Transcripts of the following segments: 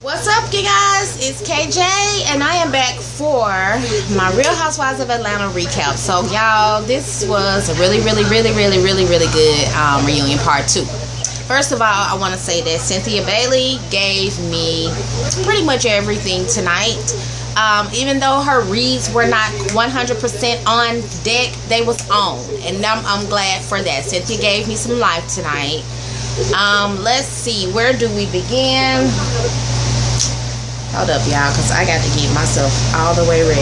What's up, you guys? It's KJ, and I am back for my Real Housewives of Atlanta recap. So, y'all, this was a really good reunion part 2. First of all, I want to say that Cynthia Bailey gave me pretty much everything tonight. Even though her reads were not 100% on deck, they was on, and I'm glad for that. Cynthia gave me some life tonight. Let's see, where do we begin? Hold up, y'all, because I got to get myself all the way ready.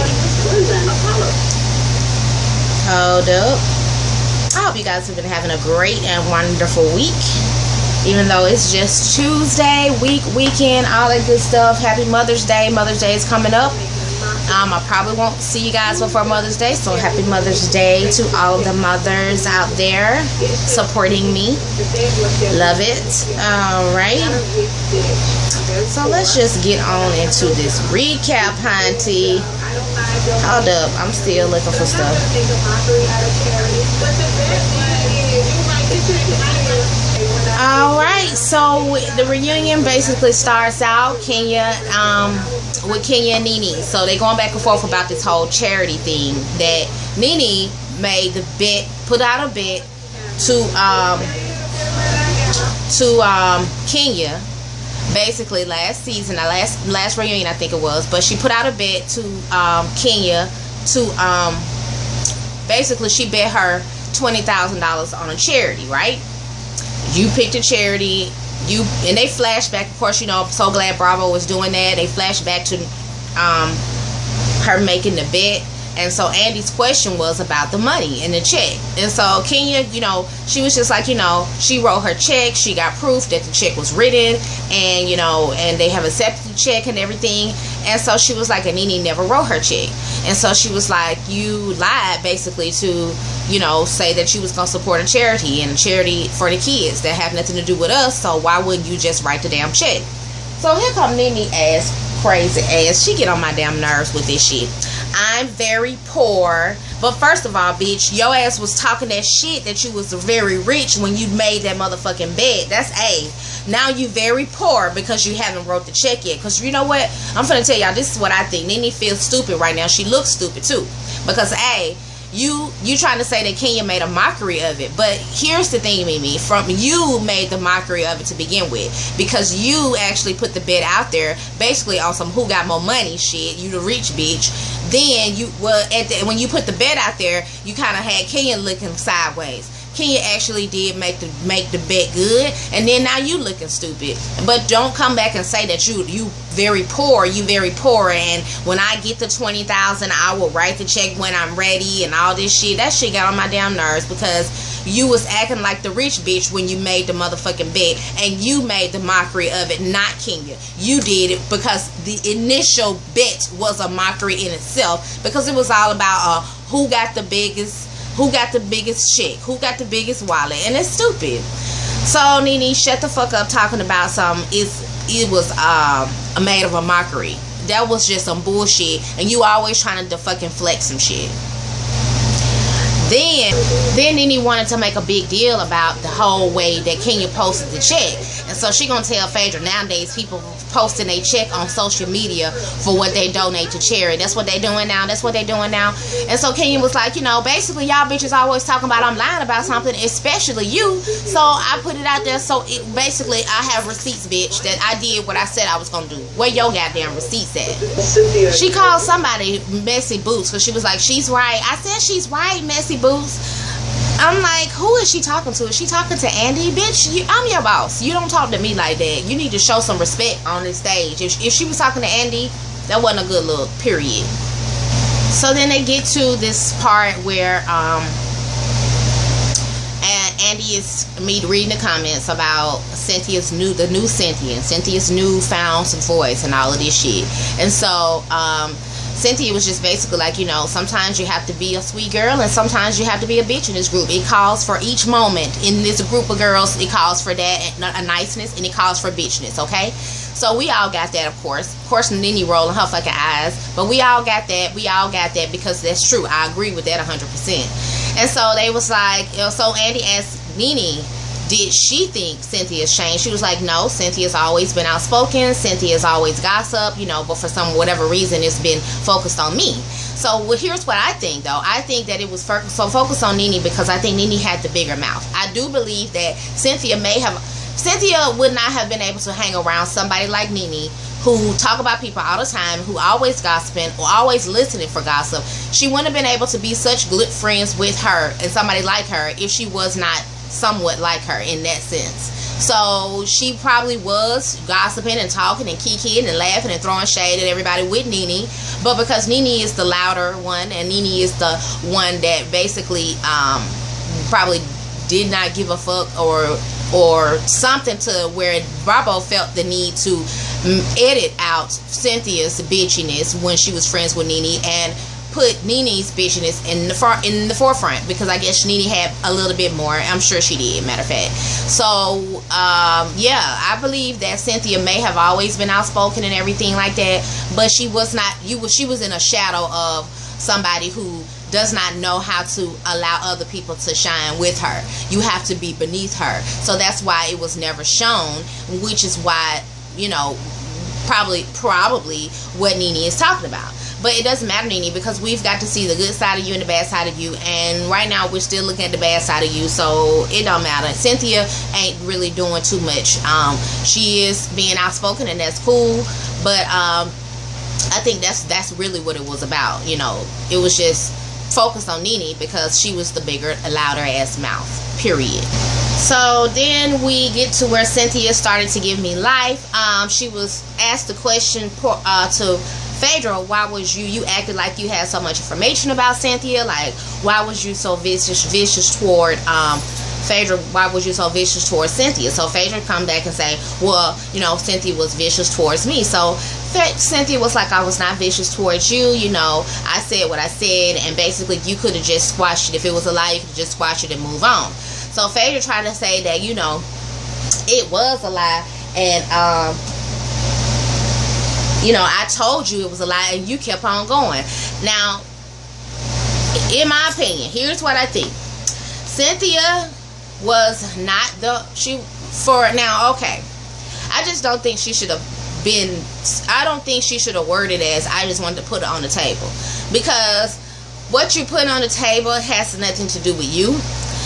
Hold up. I hope you guys have been having a great and wonderful week. Even though it's just Tuesday, weekend, all that good stuff. Happy Mother's Day. Mother's Day is coming up. I probably won't see you guys before Mother's Day, so happy Mother's Day to all of the mothers out there supporting me. Love it. Alright. So let's just get on into this recap, hunty. Hold up. I'm still looking for stuff. Alright, so the reunion basically starts out with Kenya and Nene. So they're going back and forth about this whole charity thing that Nene made the bet, put out a bet to Kenya, basically last season, last reunion I think it was, but she put out a bet to Kenya to basically she bet her $20,000 on a charity, right? You picked a charity. And they flash back, of course, you know, I'm so glad Bravo was doing that. They flash back to her making the bet. And so Andy's question was about the money and the check. And so Kenya, you know, she was just like, you know, she wrote her check. She got proof that the check was written. And, you know, and they have accepted the check and everything. And so she was like, and Nene never wrote her check. And so she was like, you lied basically to, you know, say that you was going to support a charity and a charity for the kids that have nothing to do with us. So why wouldn't you just write the damn check? So here come Nene ass, crazy ass. She get on my damn nerves with this shit. I'm very poor. But first of all, bitch, your ass was talking that shit that you was very rich when you made that motherfucking bet. That's A. Now you very poor because you haven't wrote the check yet. Because you know what? I'm finna tell y'all, this is what I think. Nene feels stupid right now. She looks stupid too. Because A, you trying to say that Kenya made a mockery of it, but here's the thing, Mimi, from you made the mockery of it to begin with, because you actually put the bet out there basically on some who got more money shit. You the rich bitch. Then you when you put the bet out there, you kind of had Kenya looking sideways. Kenya actually did make the bet good, and then now you looking stupid. But don't come back and say that you very poor, and when I get the $20,000 I will write the check when I'm ready and all this shit. That shit got on my damn nerves because you was acting like the rich bitch when you made the motherfucking bet, and you made the mockery of it, not Kenya. You did it because the initial bet was a mockery in itself, because it was all about who got the biggest check, who got the biggest wallet, and it's stupid. So Nene, shut the fuck up talking about something. It was made of a mockery. That was just some bullshit, and you always trying to fucking flex some shit. Then Nene wanted to make a big deal about the whole way that Kenya posted the check. And so she gonna tell Phaedra nowadays people posting their check on social media for what they donate to charity. That's what they doing now. And so Kenya was like, you know, basically y'all bitches always talking about I'm lying about something, especially you. So I put it out there. So basically I have receipts, bitch, that I did what I said I was gonna do. Where your goddamn receipts at? She called somebody messy boots because she was like, she's right. I said she's right, messy boots. I'm like, who is she talking to? Is she talking to Andy? Bitch, I'm your boss. You don't talk to me like that. You need to show some respect on this stage. If she was talking to Andy, that wasn't a good look, period. So then they get to this part where and Andy is reading the comments about the new Cynthia's newfound voice and all of this shit. And so Cynthia was just basically like, you know, sometimes you have to be a sweet girl and sometimes you have to be a bitch in this group. It calls for each moment in this group of girls. It calls for that, a niceness, and it calls for bitchness, okay? So we all got that, of course. Of course, Nene rolling her fucking eyes. But we all got that. We all got that because that's true. I agree with that 100%. And so they was like, so Andy asked Nene, did she think Cynthia's changed? She was like, no, Cynthia's always been outspoken. Cynthia's always gossip, but for some whatever reason, it's been focused on me. So here's what I think, though. I think that it was focused on Nene because I think Nene had the bigger mouth. I do believe that Cynthia would not have been able to hang around somebody like Nene, who talk about people all the time, who always gossiping or always listening for gossip. She wouldn't have been able to be such good friends with her and somebody like her if she was not somewhat like her in that sense. So she probably was gossiping and talking and kikiing and laughing and throwing shade at everybody with Nene, but because Nene is the louder one and Nene is the one that basically probably did not give a fuck or something, to where Bravo felt the need to edit out Cynthia's bitchiness when she was friends with Nene and put Nene's bitchiness in the forefront, because I guess Nene had a little bit more. I'm sure she did, matter of fact. So yeah, I believe that Cynthia may have always been outspoken and everything like that, but she was not. She was in a shadow of somebody who does not know how to allow other people to shine with her. You have to be beneath her. So that's why it was never shown, which is why, probably what Nene is talking about. But it doesn't matter, Nene, because we've got to see the good side of you and the bad side of you, and right now we're still looking at the bad side of you, so it don't matter. Cynthia ain't really doing too much. She is being outspoken, and that's cool, but I think that's really what it was about. It was just focused on Nene because she was the bigger, louder ass mouth, period. So then we get to where Cynthia started to give me life. She was asked the question to Phaedra, why was you acted like you had so much information about Cynthia? Like, why was you so vicious toward Phaedra? Why was you so vicious towards Cynthia? So Phaedra come back and say, well, Cynthia was vicious towards me. So Cynthia was like, I was not vicious towards you. I said what I said, and basically you could have just squashed it. If it was a lie, you could have just squashed it and move on. So Phaedra tried to say that, it was a lie, and I told you it was a lie, and you kept on going. Now, in my opinion, here's what I think. Cynthia was not okay. I just don't think she should have been, I don't think she should have worded as, I just wanted to put it on the table. Because what you put on the table has nothing to do with you,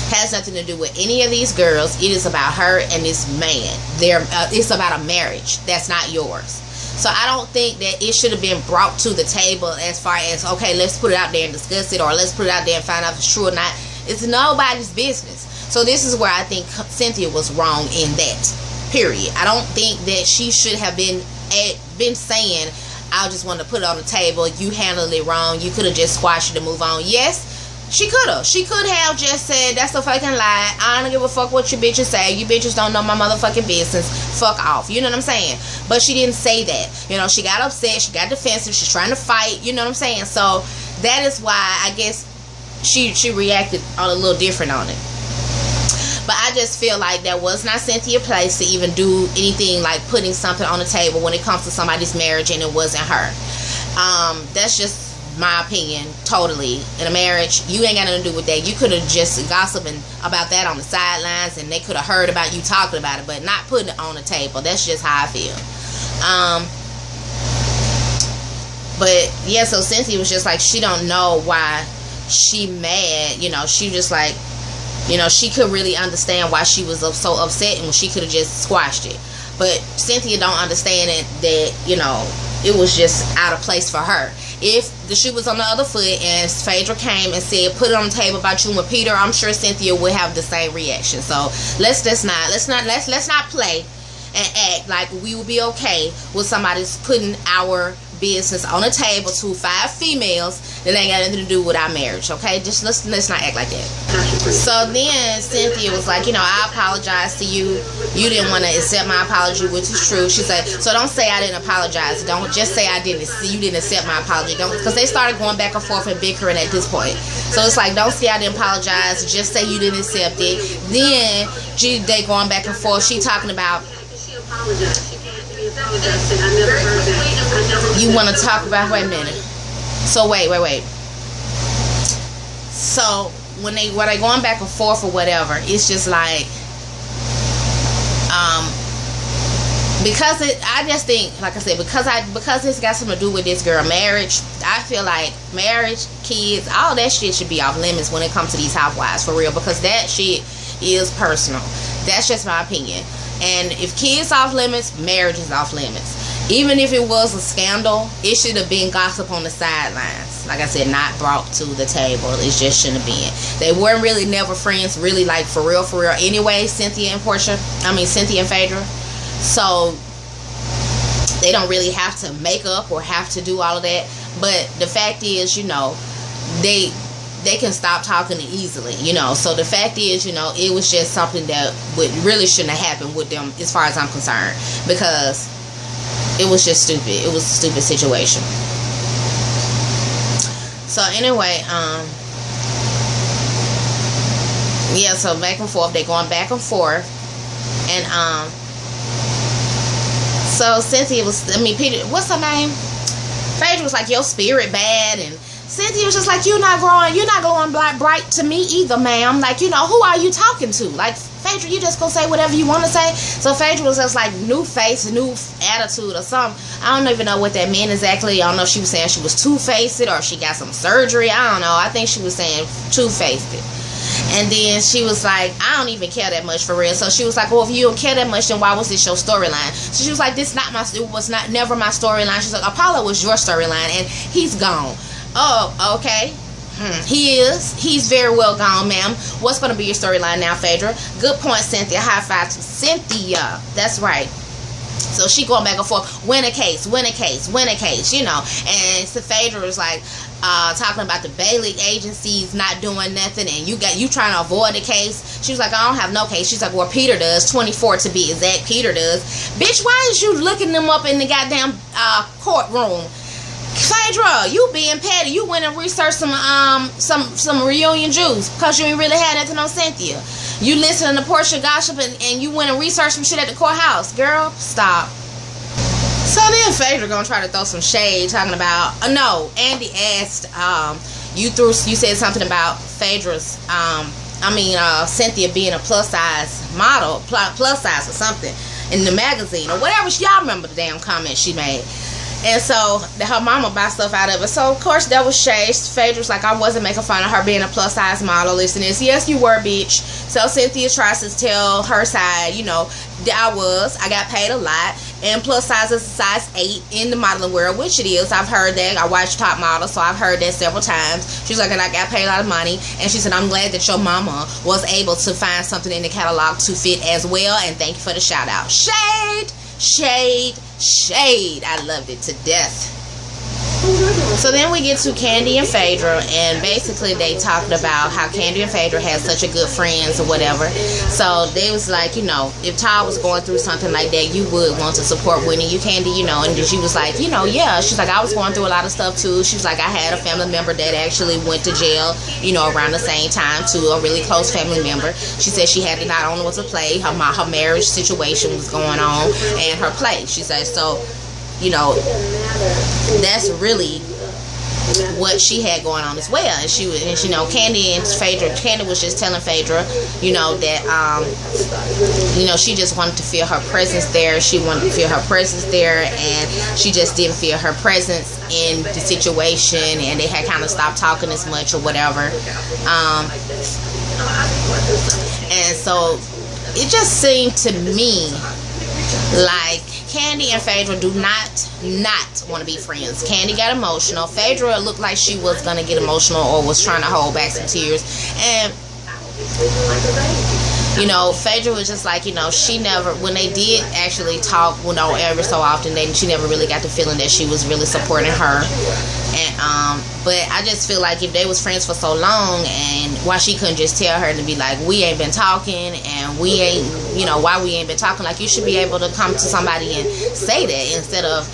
has nothing to do with any of these girls. It is about her and this man. It's about a marriage that's not yours. So I don't think that it should have been brought to the table as far as, okay, let's put it out there and discuss it, or let's put it out there and find out if it's true or not. It's nobody's business. So this is where I think Cynthia was wrong in that, period. I don't think that she should have been saying, I just want to put it on the table, you handled it wrong, you could have just squashed it and move on. Yes, she could have. She could have just said, that's a fucking lie. I don't give a fuck what you bitches say. You bitches don't know my motherfucking business. Fuck off. You know what I'm saying? But she didn't say that. She got upset. She got defensive. She's trying to fight. You know what I'm saying? So that is why I guess she reacted a little different on it. But I just feel like that was not Cynthia's place to even do anything like putting something on the table when it comes to somebody's marriage, and it wasn't her. That's just my opinion, totally. In a marriage, you ain't got nothing to do with that. You could have just gossiping about that on the sidelines, and they could have heard about you talking about it, but not putting it on the table. That's just how I feel. But yeah, so Cynthia was just like, she don't know why she mad. She just like, she could really understand why she was so upset, and she could have just squashed it. But Cynthia don't understand that it was just out of place for her. If the shoe was on the other foot and Phaedra came and said, put it on the table about you and Peter, I'm sure Cynthia would have the same reaction. So let's not play and act like we will be okay with somebody's putting our business on a table to 5 females that ain't got nothing to do with our marriage, okay? Just let's not act like that. So then Cynthia was like, I apologize to you. You didn't want to accept my apology, which is true. She said, so don't say I didn't apologize. Don't just say you didn't accept my apology. Don't, because they started going back and forth and bickering at this point. So it's like, don't say I didn't apologize. Just say you didn't accept it. Then they going back and forth. She talking about, you want to talk about, wait a minute. So wait. So when they going back and forth or whatever, it's just like, because I just think, like I said, because it's got something to do with this girl marriage. I feel like marriage, kids, all that shit should be off limits when it comes to these housewives, for real, because that shit is personal. That's just my opinion. And if kids off limits, marriage is off limits. Even if it was a scandal, it should have been gossip on the sidelines. Like I said, not brought to the table. It just shouldn't have been. They weren't really never friends, really, like for real anyway, Cynthia and Phaedra. So they don't really have to make up or have to do all of that. But the fact is, you know, they can stop talking easily, you know. So the fact is, you know, it was just something that really shouldn't have happened with them, as far as I'm concerned, because it was just stupid. It was a stupid situation. So anyway, yeah, so back and forth, they're going back and forth. And so Cynthia Peter, what's her name? Phaedra was like, your spirit bad, and Cynthia was just like, you're not glowing bright to me either, ma'am. Like, you know, who are you talking to? Like, Phaedra, you just gonna say whatever you want to say? So Phaedra was just like, new face, new attitude or something. I don't even know what that meant exactly. I don't know if she was saying she was two-faced or if she got some surgery. I don't know. I think she was saying two-faced. And then she was like, I don't even care that much, for real. So she was like, well, if you don't care that much, then why was this your storyline? So she was like, it was never my storyline. She's like, Apollo was your storyline, and he's gone. Oh, okay. He's very well gone, ma'am. What's going to be your storyline now, Phaedra? Good point, Cynthia. High five to Cynthia. That's right. So she going back and forth, win a case, you know. And so Phaedra was like, talking about the Bailey agencies not doing nothing, and you trying to avoid the case. She was like, I don't have no case. She's like, well, Peter does, 24 to be exact. Peter does. Bitch, why is you looking them up in the goddamn courtroom? Phaedra, you being petty. You went and researched some reunion juice because you ain't really had nothing on Cynthia. You listening to Portia gossip and you went and researched some shit at the courthouse. Girl, stop. So then Phaedra gonna try to throw some shade, talking about no, Andy asked, you said something about Phaedra's Cynthia being a plus size model, plus size or something in the magazine or whatever. Y'all remember the damn comment she made. And so her mama buy stuff out of it. So of course that was shade. Phaedra's like, I wasn't making fun of her being a plus size model. Listen to this. Yes, you were, bitch. So Cynthia tries to tell her side, you know, I got paid a lot, and plus size is a size 8 in the modeling world, which it is. I've heard that. I watched Top Model, so I've heard that several times. She's like, and I got paid a lot of money. And she said, I'm glad that your mama was able to find something in the catalog to fit as well, and thank you for the shout out. Shade, shade, shade. I loved it to death. So then we get to Kandi and Phaedra, and basically they talked about how Kandi and Phaedra had such a good friends or whatever. So they was like, you know, if Todd was going through something like that, you would want to support Whitney. You, Kandi, you know. And then she was like, you know, yeah. She's like, I was going through a lot of stuff too. She was like, I had a family member that actually went to jail, you know, around the same time too, a really close family member. She said she had to not only was to play, her marriage situation was going on, and her play. She said, so, you know, that's really what she had going on as well. And she was, and you know, Kandi was just telling Phaedra, you know, that you know, she just wanted to feel her presence there. She wanted to feel her presence there, and she just didn't feel her presence in the situation, and they had kind of stopped talking as much or whatever. And so it just seemed to me like Kandi and Phaedra do not want to be friends. Kandi got emotional. Phaedra looked like she was going to get emotional or was trying to hold back some tears. And, you know, Phaedra was just like, you know, she never, when they did actually talk, you know, every so often, she never really got the feeling that she was really supporting her. And, but I just feel like if they was friends for so long, and why she couldn't just tell her to be like, we ain't been talking, and we ain't, you know, why we ain't been talking. Like, you should be able to come to somebody and say that instead of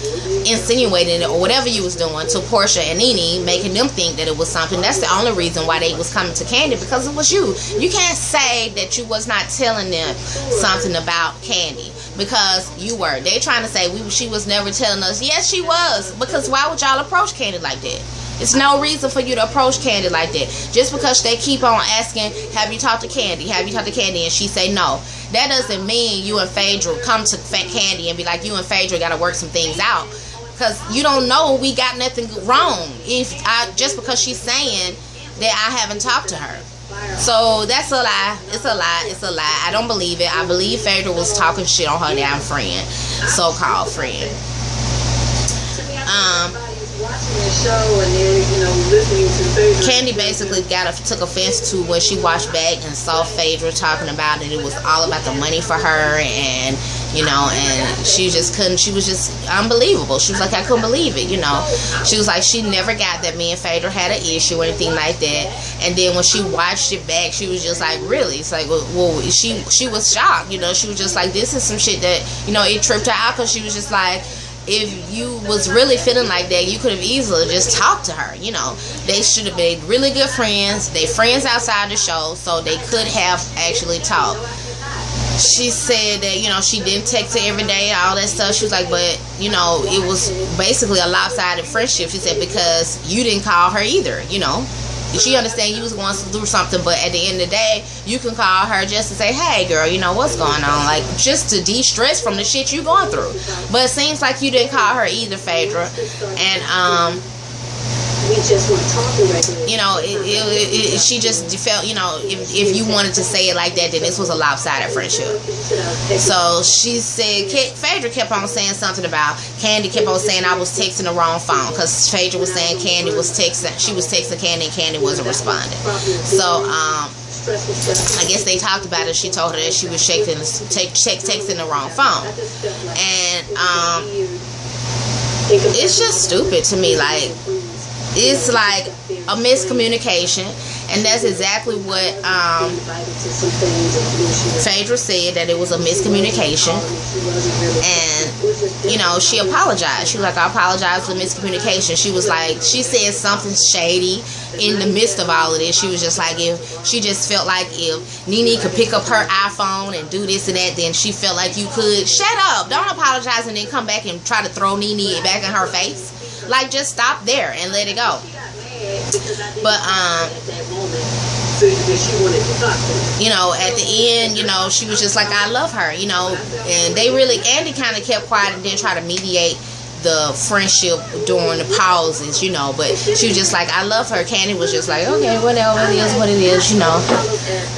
insinuating it or whatever you was doing to Portia and Nene, making them think that it was something. That's the only reason why they was coming to Kandi, because it was you. You can't say that you was not telling them something about Kandi, because you were. They trying to say she was never telling us. Yes, she was, because why would y'all approach Kandi like that? It's no reason for you to approach Kandi like that. Just because they keep on asking, have you talked to Kandi? Have you talked to Kandi? And she say no. that doesn't mean you and Phaedra come to Candy and be like, you and Phaedra got to work some things out. Because you don't know we got nothing wrong just because she's saying that I haven't talked to her. So that's a lie. It's a lie. It's a lie. I don't believe it. I believe Phaedra was talking shit on her damn friend, so-called friend. Candy basically took offense to when she watched back and saw Phaedra talking about it. It was all about the money for her, and and she just couldn't. She was just unbelievable. She was like, I couldn't believe it. She was like, she never got that me and Phaedra had an issue or anything like that. And then when she watched it back, she was just like, really? It's like, well, she was shocked. She was just like, this is some shit that it tripped her out, because she was just like, if you was really feeling like that, you could have easily just talked to her. They should have been really good friends. They friends outside the show, so they could have actually talked. She said that, she didn't text her every day, all that stuff. She was like, but, it was basically a lopsided friendship. She said, because you didn't call her either, She understand you was going through something, but at the end of the day, you can call her just to say, hey, girl, what's going on? Like, just to de-stress from the shit you going through. But it seems like you didn't call her either, Phaedra. And, we just weren't talking regularly. She just felt, if you wanted to say it like that, then this was a lopsided friendship. So she said, Phaedra kept on saying something about, Candy kept on saying I was texting the wrong phone, because Phaedra was saying Candy was texting, she was texting Candy and Candy wasn't responding. So, I guess they talked about it. She told her that she was texting the wrong phone. And, it's just stupid to me, like, it's like a miscommunication, and that's exactly what Phaedra said, that it was a miscommunication. And she apologized. She was like, I apologize for the miscommunication. She was like, she said something shady in the midst of all of this. She was just like, if she just felt like if Nene could pick up her iPhone and do this and that, then she felt like you could. Shut up, don't apologize and then come back and try to throw Nene back in her face. Like, just stop there and let it go. But at the end, she was just like, I love her, and they really, Andy kind of kept quiet and didn't try to mediate the friendship during the pauses, but she was just like, I love her. Candy was just like, okay, whatever, it is what it is,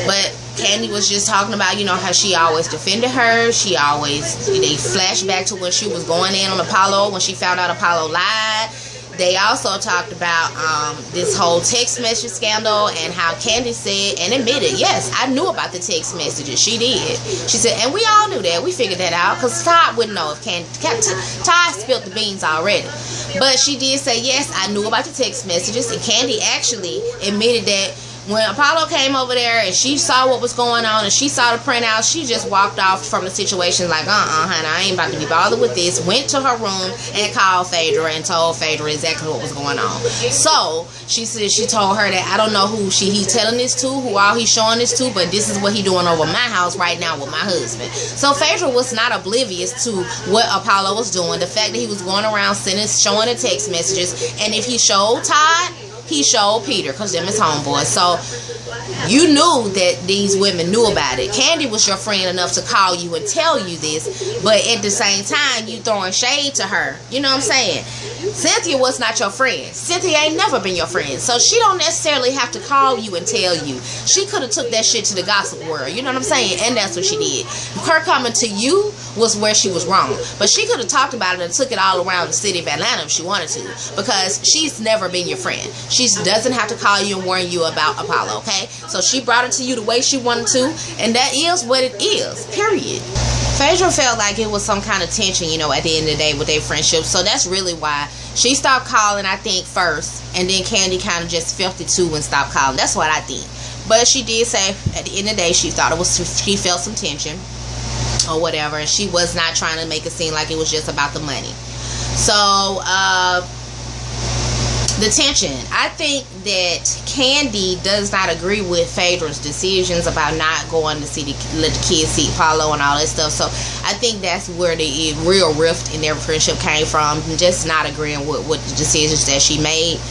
But Candy was just talking about, how she always defended her. They flashed back to when she was going in on Apollo, when she found out Apollo lied. They also talked about this whole text message scandal, and how Candy said and admitted, yes, I knew about the text messages. She did. She said, and we all knew that. We figured that out, because Todd wouldn't know if Todd spilled the beans already. But she did say, yes, I knew about the text messages, and Candy actually admitted that when Apollo came over there and she saw what was going on and she saw the printout, she just walked off from the situation like, honey, I ain't about to be bothered with this. Went to her room and called Phaedra and told Phaedra exactly what was going on. So she said she told her that I don't know who he's telling this to, who all he's showing this to, but this is what he's doing over my house right now with my husband. So Phaedra was not oblivious to what Apollo was doing. The fact that he was going around showing the text messages, and if he showed Todd, he showed Peter, because them is homeboys. So you knew that these women knew about it. Candy was your friend enough to call you and tell you this, but at the same time, you throwing shade to her. You know what I'm saying? Cynthia was not your friend. Cynthia ain't never been your friend, so she don't necessarily have to call you and tell you. She could have took that shit to the gossip world. You know what I'm saying? And that's what she did. Her coming to you was where she was wrong, but she could have talked about it and took it all around the city of Atlanta if she wanted to, because she's never been your friend. She doesn't have to call you and warn you about Apollo, okay? So she brought it to you the way she wanted to, and that is what it is, period. Phaedra felt like it was some kind of tension, at the end of the day with their friendship. So that's really why she stopped calling, I think, first. And then Candy kind of just felt it too and stopped calling. That's what I think. But she did say at the end of the day she felt some tension or whatever. And she was not trying to make it seem like it was just about the money. So, the tension. I think that Candy does not agree with Phaedra's decisions about not going to let the kids see Apollo and all that stuff. So I think that's where the real rift in their friendship came from, just not agreeing with the decisions that she made.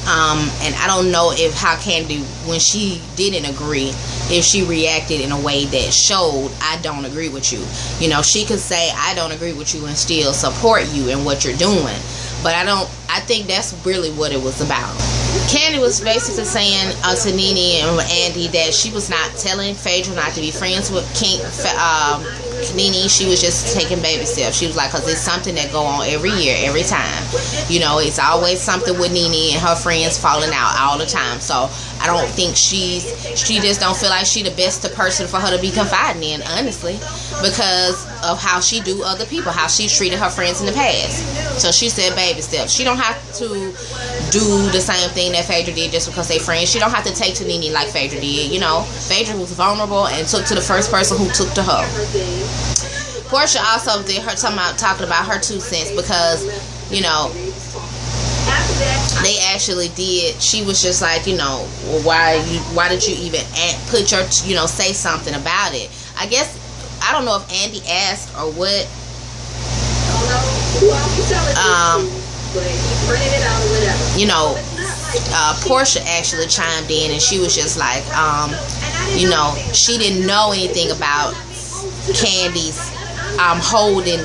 And I don't know if how Candy, when she didn't agree, if she reacted in a way that showed I don't agree with you. You know, she could say I don't agree with you and still support you in what you're doing. But I think that's really what it was about. Candy was basically saying to Nene and Andy that she was not telling Phaedra not to be friends with Nene. She was just taking baby steps. She was like, because it's something that go on every year, every time. You know, it's always something with Nene and her friends falling out all the time. So I don't think she just don't feel like she the best person for her to be confiding in, honestly, because of how she do other people, how she treated her friends in the past. So she said baby steps. She don't have to do the same thing that Phaedra did just because they friends. She don't have to take to Nene like Phaedra did. You know, Phaedra was vulnerable and took to the first person who took to her. Portia also did her talking about her 2 cents because, you know, they actually did. She was just like, you know, why did you even put your, you know, say something about it? I guess, I don't know if Andy asked or what. You know, Portia actually chimed in and she was just like, you know, she didn't know anything about Candy's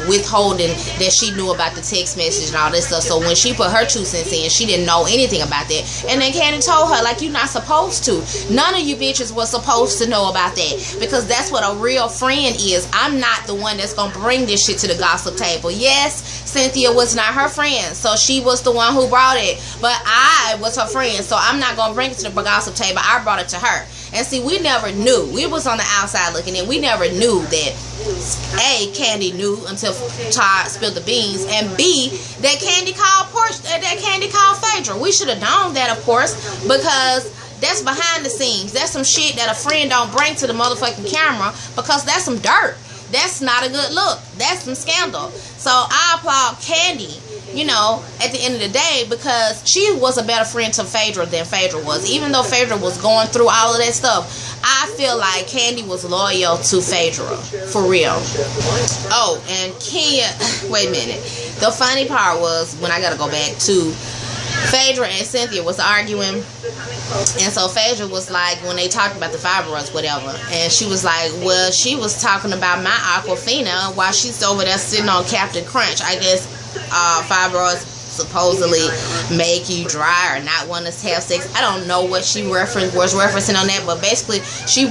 withholding that she knew about the text message and all this stuff. So when she put her 2 cents in, she didn't know anything about that. And then Candy told her, like, you're not supposed to. None of you bitches was supposed to know about that, because that's what a real friend is. I'm not the one that's gonna bring this shit to the gossip table. Yes, Cynthia was not her friend, so she was the one who brought it, but I was her friend, so I'm not gonna bring it to the gossip table. I brought it to her. And see, we never knew. We was on the outside looking in. We never knew that A, Candy knew until Todd spilled the beans, and B, that Candy called Phaedra. We should have known that, of course, because that's behind the scenes. That's some shit that a friend don't bring to the motherfucking camera, because that's some dirt. That's not a good look. That's some scandal. So I applaud Candy, you know, at the end of the day, because she was a better friend to Phaedra than Phaedra was. Even though Phaedra was going through all of that stuff, I feel like Candy was loyal to Phaedra, for real. Oh, and Kenya, wait a minute. The funny part was, when I gotta go back to, Phaedra and Cynthia was arguing, and so Phaedra was like, when they talked about the fibroids, whatever, and she was like, well, she was talking about my Aquafina while she's over there sitting on Captain Crunch. I guess fibroids supposedly make you dry or not want to have sex. I don't know what she was referencing on that, but basically she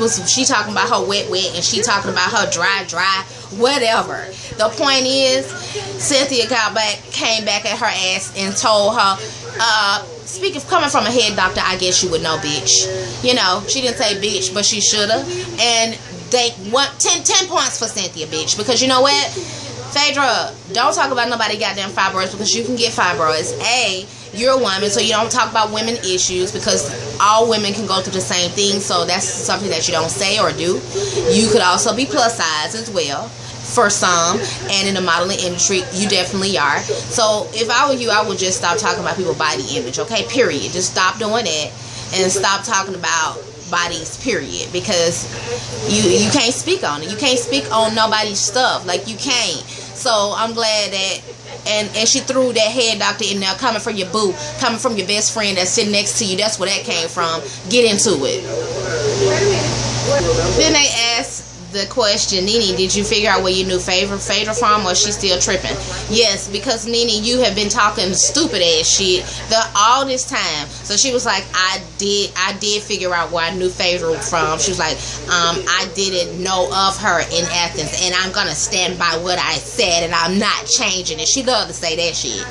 talking about her wet and she talking about her dry, whatever. The point is, Cynthia came back at her ass and told her, coming from a head doctor, I guess you would know, bitch. You know, she didn't say bitch, but she shoulda. And they want 10 points for Cynthia, bitch, because you know what? Phaedra, don't talk about nobody goddamn fibroids, because you can get fibroids. A, you're a woman, so you don't talk about women issues, because all women can go through the same thing, so that's something that you don't say or do. You could also be plus size as well, for some, and in the modeling industry, you definitely are. So if I were you, I would just stop talking about people's body image, okay? Period. Just stop doing that and stop talking about bodies, period, because you can't speak on it. You can't speak on nobody's stuff. Like, you can't. So I'm glad that, and she threw that head doctor in there, coming from your boo, coming from your best friend that's sitting next to you. That's where that came from. Get into it. Then they asked the question, Nene, did you figure out where you knew Phaedra from, or is she still tripping? Yes, because Nene, you have been talking stupid ass shit all this time. So she was like, I did figure out where I knew Phaedra from. She was like, I didn't know of her in Athens, and I'm gonna stand by what I said, and I'm not changing it. She loved to say that shit.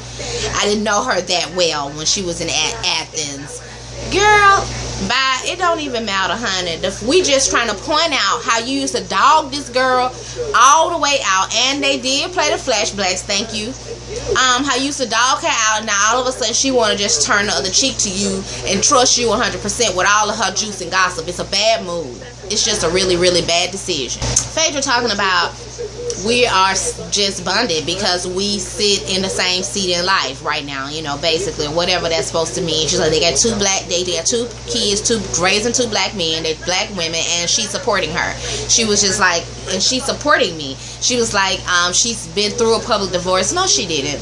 I didn't know her that well when she was in Athens. Girl, bye. It don't even matter, honey. We just trying to point out how you used to dog this girl all the way out, and they did play the flashbacks. Thank you. How you used to dog her out, and now all of a sudden she want to just turn the other cheek to you and trust you 100% with all of her juice and gossip. It's a bad move. It's just a really, really bad decision. Phaedra talking about we are just bonded because we sit in the same seat in life right now, you know, basically, whatever that's supposed to mean. She's like, they got two kids, raising two black men, they're black women, and she's supporting her. She was just like, and she's supporting me. She was like, she's been through a public divorce. No, she didn't.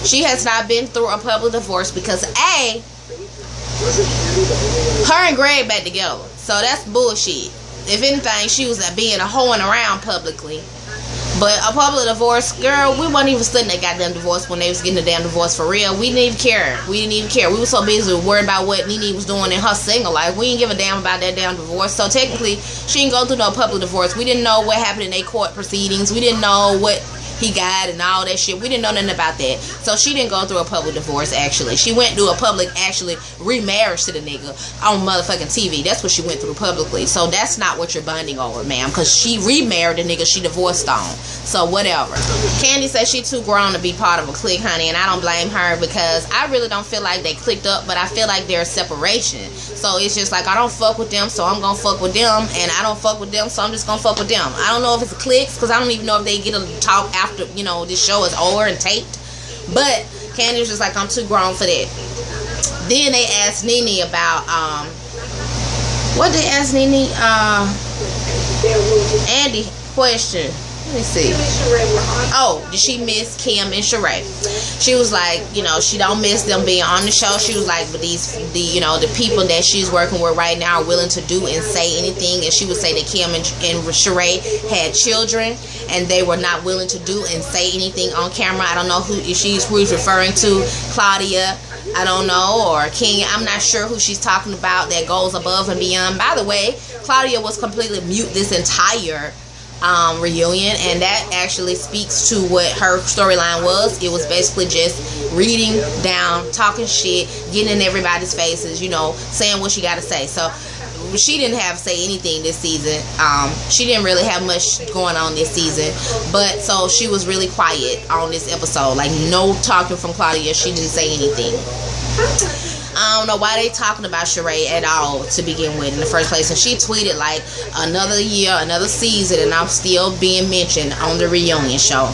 She has not been through a public divorce because A, her and Greg back together. So that's bullshit. If anything, she was being a hoeing around publicly. But a public divorce, girl, we wasn't even studying that goddamn divorce when they was getting the damn divorce for real. We didn't even care. We were so busy worried about what Nene was doing in her single life. We didn't give a damn about that damn divorce. So technically, she didn't go through no public divorce. We didn't know what happened in their court proceedings. We didn't know what he got and all that shit. We didn't know nothing about that. So she didn't go through a public divorce, actually. She went through a public, actually, remarriage to the nigga on motherfucking TV. That's what she went through publicly. So that's not what you're bonding over, ma'am. Because she remarried the nigga she divorced on. So whatever. Candy says she too grown to be part of a clique, honey. And I don't blame her because I really don't feel like they clicked up. But I feel like there's separation. So it's just like I don't fuck with them, so I'm going to fuck with them. And I don't fuck with them, so I'm just going to fuck with them. I don't know if it's a clique because I don't even know if they get to talk after, you know, this show is over and taped. But Candy was just like, I'm too grown for that. Then they asked Nene about what they asked Nene? Andy question. Let me see. Oh, did she miss Kim and Sheree? She was like, you know, she don't miss them being on the show. She was like, but the people that she's working with right now are willing to do and say anything. And she would say that Kim and Sheree had children and they were not willing to do and say anything on camera. I don't know who's referring to, Claudia, I don't know, or Kenya. I'm not sure who she's talking about that goes above and beyond. By the way, Claudia was completely mute this entire reunion, and that actually speaks to what her storyline was. It was basically just reading down, talking shit, getting in everybody's faces, you know, saying what she got to say. So she didn't have to say anything this season. She didn't really have much going on this season, but so she was really quiet on this episode, like no talking from Claudia. She didn't say anything. I don't know why they talking about Sheree at all to begin with in the first place. And she tweeted like, another year, another season, and I'm still being mentioned on the reunion show.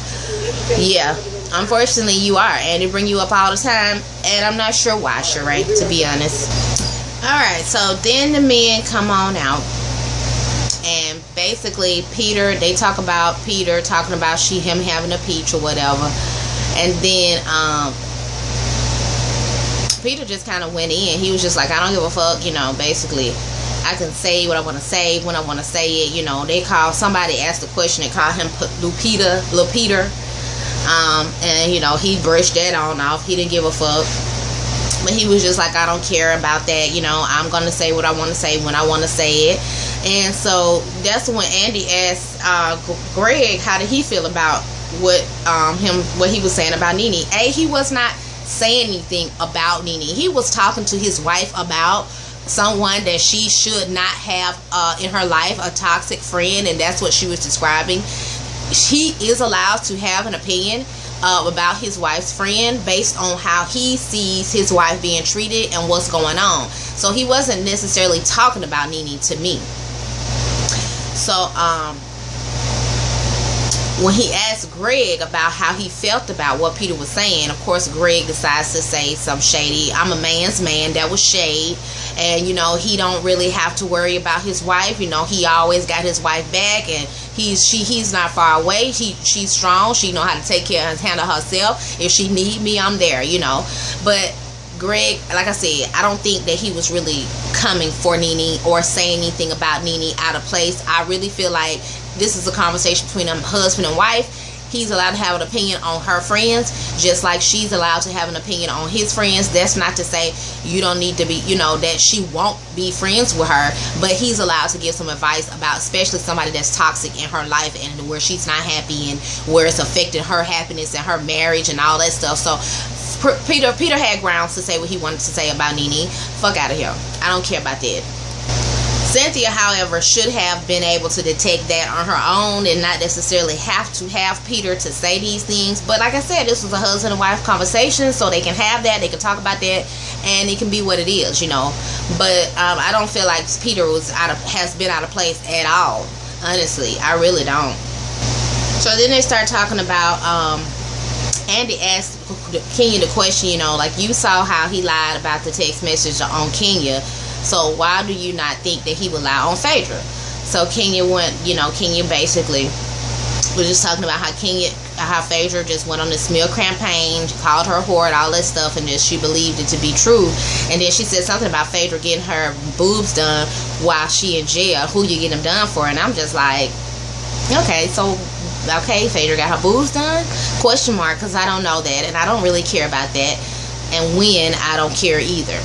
Yeah, unfortunately you are. And they bring you up all the time. And I'm not sure why, Sheree, to be honest. Alright, so then the men come on out. And basically Peter, they talk about Peter talking about him having a peach or whatever. And then Peter just kind of went in. He was just like, I don't give a fuck, you know, basically. I can say what I want to say when I want to say it. You know, somebody asked the question and called him Lil Peter. And, you know, he brushed that on off. He didn't give a fuck. But he was just like, I don't care about that. You know, I'm going to say what I want to say when I want to say it. And so that's when Andy asked Greg, how did he feel about what he was saying about Nene. He was not saying anything about Nene. He was talking to his wife about someone that she should not have in her life, a toxic friend, and that's what she was describing. He is allowed to have an opinion about his wife's friend based on how he sees his wife being treated and what's going on. So he wasn't necessarily talking about Nene to me. So when he asked Greg about how he felt about what Peter was saying, of course Greg decides to say some shady, I'm a man's man. That was shade. And you know, he don't really have to worry about his wife. You know, he always got his wife back, and he's not far away. She's strong. She know how to take care and handle herself. If she need me, I'm there, you know. But Greg, like I said, I don't think that he was really coming for Nene or saying anything about Nene out of place. I really feel like this is a conversation between a husband and wife. He's allowed to have an opinion on her friends, just like she's allowed to have an opinion on his friends. That's not to say you don't need to be, you know, that she won't be friends with her, but he's allowed to give some advice about, especially somebody that's toxic in her life and where she's not happy and where it's affecting her happiness and her marriage and all that stuff. So Peter had grounds to say what he wanted to say about Nene. Fuck out of here. I don't care about that. Cynthia, however, should have been able to detect that on her own and not necessarily have to have Peter to say these things. But like I said, this was a husband and wife conversation, so they can have that, they can talk about that, and it can be what it is, you know. But I don't feel like Peter has been out of place at all. Honestly, I really don't. So then they start talking about Andy asked Kenya the question, you know, like, you saw how he lied about the text message on Kenya. So why do you not think that he would lie on Phaedra? So Kenya basically was just talking about how how Phaedra just went on this smear campaign, called her a whore and all that stuff, and just she believed it to be true. And then she said something about Phaedra getting her boobs done while she in jail. Who you get them done for? And I'm just like, okay, so Phaedra got her boobs done? Question mark, because I don't know that, and I don't really care about that. And when, I don't care either.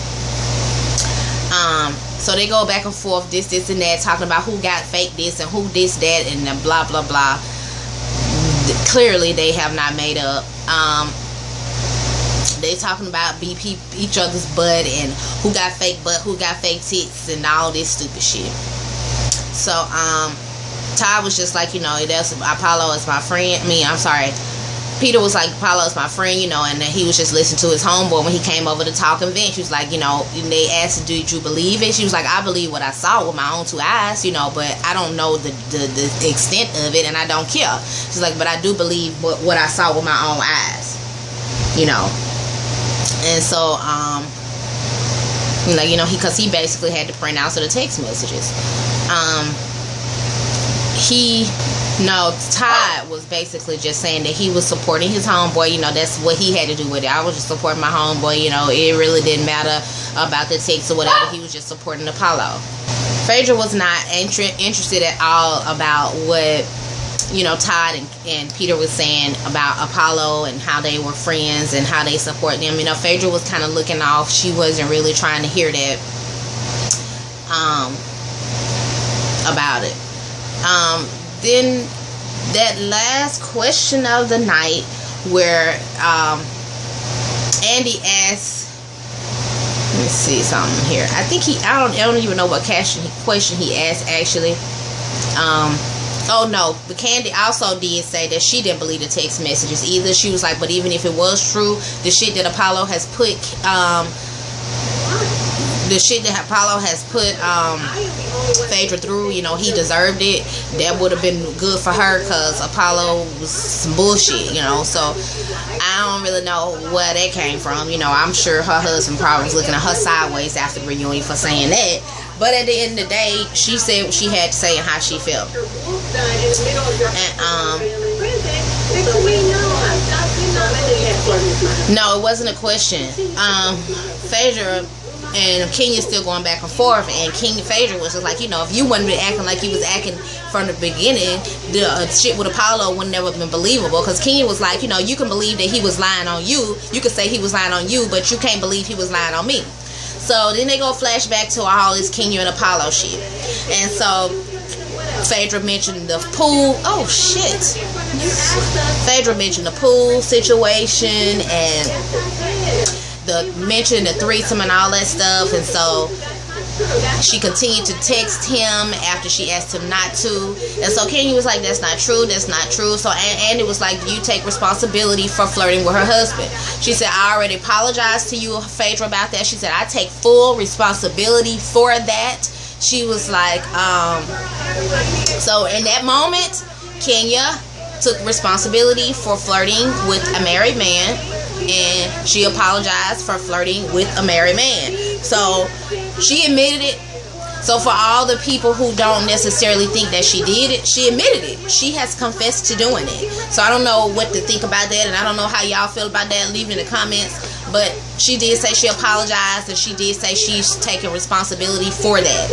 So they go back and forth, this and that, talking about who got fake this and who this, that, and then blah, blah, blah. Clearly, they have not made up. They talking about each other's butt and who got fake butt, who got fake tits, and all this stupid shit. So, Todd was just like, that's Apollo is my friend. Peter was like, Apollo is my friend, and then he was just listening to his homeboy when he came over to talk and vent. She was like, and they asked her, did you believe it? She was like, I believe what I saw with my own two eyes, but I don't know the extent of it, and I don't care. She's like, but I do believe what I saw with my own eyes, And so, because he basically had to print out the text messages. Todd was basically just saying that he was supporting his homeboy. That's what he had to do with it. I was just supporting my homeboy. It really didn't matter about the text or whatever. He was just supporting Apollo. Phaedra was not interested at all about what, Todd and Peter was saying about Apollo and how they were friends and how they support them. Phaedra was kind of looking off. She wasn't really trying to hear that about it. Then that last question of the night where Andy asked, let me see something here. I think I don't even know what question he asked actually. Oh no, but Candy also did say that she didn't believe the text messages either. She was like, but even if it was true, the shit that Apollo has put Phaedra through, he deserved it. That would have been good for her because Apollo was some bullshit, So I don't really know where that came from. I'm sure her husband probably was looking at her sideways after the reunion for saying that. But at the end of the day, she said what she had to say and how she felt. And no, it wasn't a question. Phaedra and Kenya still going back and forth, and Phaedra was just like, if you wouldn't be acting like you was acting from the beginning, the shit with Apollo would never been believable. Because Kenya was like, you can believe that he was lying on you. You could say he was lying on you, but you can't believe he was lying on me. So then they go flashback to all this Kenya and Apollo shit. And so Phaedra mentioned the pool. Oh shit. Phaedra mentioned the pool situation and mentioned the threesome and all that stuff. And so she continued to text him after she asked him not to. And so Kenya was like, that's not true, that's not true. So Andy was like, you take responsibility for flirting with her husband. She said, I already apologized to you, Phaedra, about that. She said, I take full responsibility for that. She was like, so in that moment, Kenya took responsibility for flirting with a married man, and she apologized for flirting with a married man. So she admitted it. So for all the people who don't necessarily think that she did it, she admitted it. She has confessed to doing it. So I don't know what to think about that, and I don't know how y'all feel about that. Leave it in the comments. But she did say she apologized, and she did say she's taking responsibility for that.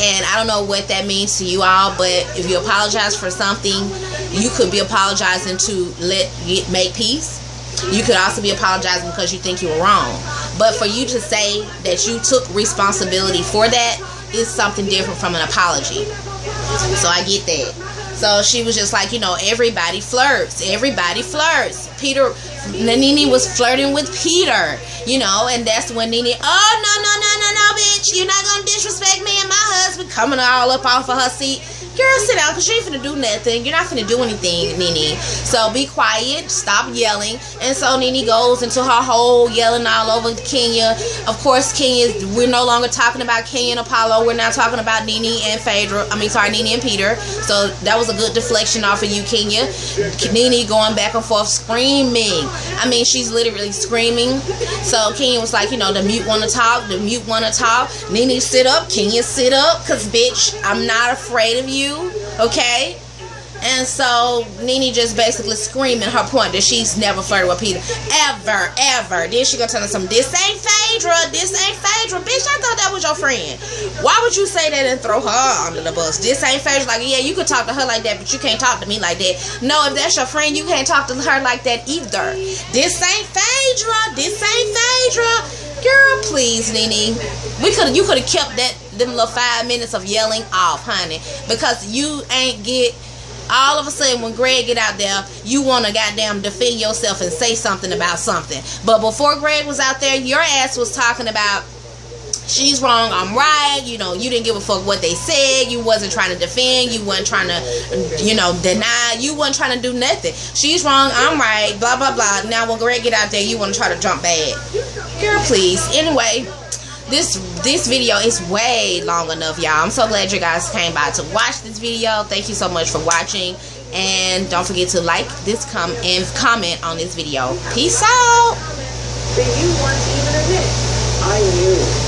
And I don't know what that means to you all, but if you apologize for something, you could be apologizing to make peace. You could also be apologizing because you think you were wrong. But for you to say that you took responsibility for that is something different from an apology. So I get that. So she was just like, everybody flirts. Everybody flirts. Nene was flirting with Peter, and that's when Nene, no, bitch, you're not going to disrespect me and my husband, coming all up off of her seat. Girl, sit down, because you ain't finna do nothing. You're not finna do anything, Nene. So be quiet, stop yelling. And so Nene goes into her whole yelling all over Kenya. Of course, we're no longer talking about Kenya and Apollo. We're now talking about Nene and Nene and Peter. So that was a good deflection off of you, Kenya. Nene going back and forth screaming. She's literally screaming. So Kenya was like, the mute want to talk. The mute want to talk. Nene, sit up. Kenya, sit up. Because, bitch, I'm not afraid of you. Okay? And so Nene just basically screaming her point that she's never flirted with Peter. Ever. Then she gonna tell us this ain't Phaedra. Bitch, I thought that was your friend. Why would you say that and throw her under the bus? This ain't Phaedra. Like, yeah, you could talk to her like that, but you can't talk to me like that. No, if that's your friend, you can't talk to her like that either. This ain't Phaedra. Girl, please, Nene. You could have kept them little 5 minutes of yelling off, honey. Because you ain't get... All of a sudden, when Greg get out there, you want to goddamn defend yourself and say something about something. But before Greg was out there, your ass was talking about she's wrong, I'm right. You know, you didn't give a fuck what they said. You wasn't trying to defend. You wasn't trying to, deny. You wasn't trying to do nothing. She's wrong, I'm right, blah, blah, blah. Now, when Greg get out there, you want to try to jump bad. Girl, please. Anyway, this video is way long enough, y'all. I'm so glad you guys came by to watch this video. Thank you so much for watching, and don't forget to like this and comment on this video. Peace out.